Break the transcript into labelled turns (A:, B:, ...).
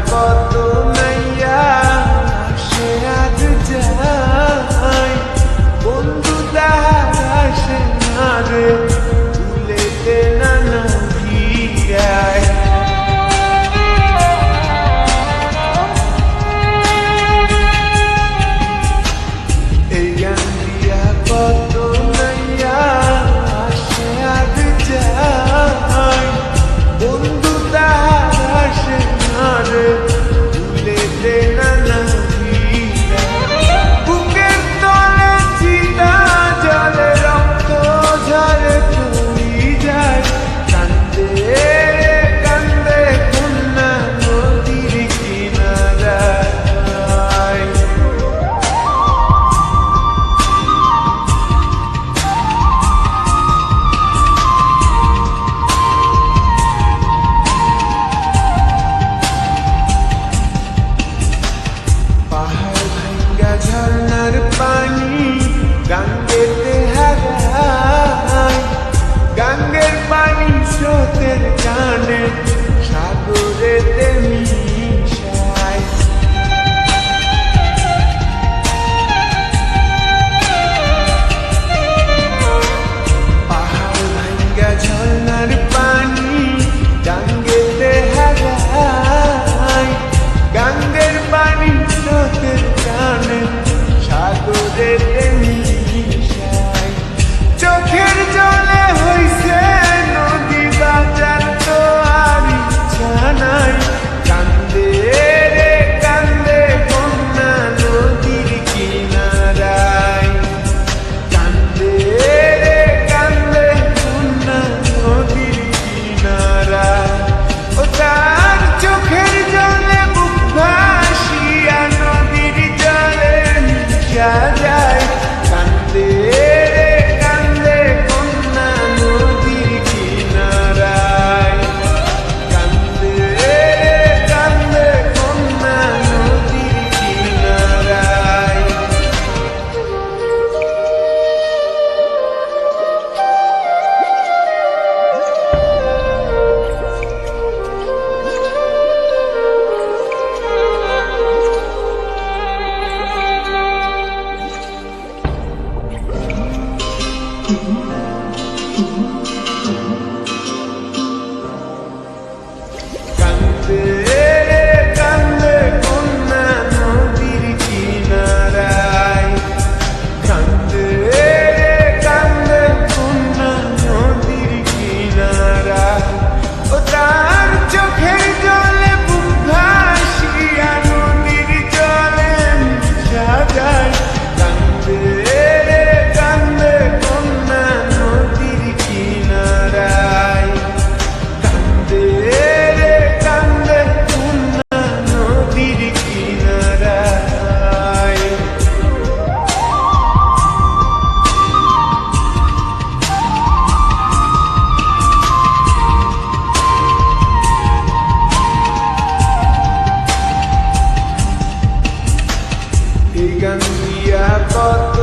A: কত নাইয়া সে আজ যায় বন্ধু তাহার আসে না রে ভুলেতে নানা ভিড়ায় এই গান দিয়া কত নাইয়া সে আজ যায় বন্ধু তাহার আসে না রে ভুলেতে নানা বুকের তলে চিতা জলে রক্ত ঝরে পড়ি যায় কান্দে কান্দে কন্যা নদীর কিনারায় পাহাড় ভাঙ্গা ঝর্ণার পানি গাঙ্গেতে হারায় গাঙ্গের পানি স্রোতের কানে সাগরেতে মিশায় পাহাড় ভাঙ্গা ঝর্ণার পানি গাঙ্গেতে হারায় গাঙ্গের পানি স্রোতের কানে সাগরেতে মিশায় চোখের জলে হইছে নদী বাঁচার তো আর ইচ্ছা নাই কান্দে রে কান্দে কন্যা নদীর কিনারায় কান্দে রে কান্দে কন্যা নদীর কিনারায় ও তার চোখের জলে বুক ভাসিয়া নদীর জলে মিশা যায় কান্দে রে কান্দে কন্যা নদীর কিনারায় কান্দে রে কান্দে কন্যা নদীর কিনারায় কান্দে রে কান্দে কন্যা নদীর কিনারায় কান্দে রে কান্দে কন্যা নদীর কিনারায় ও তার চোখের জলে বুক ভাসিয়া নদীর জলে মিশা যায় কান্দে রে কান্দে কন্যা নদীর কিনারায় কান্দে রে কান্দে কন্যা নদীর কিনারায় এই গান দিয়া কত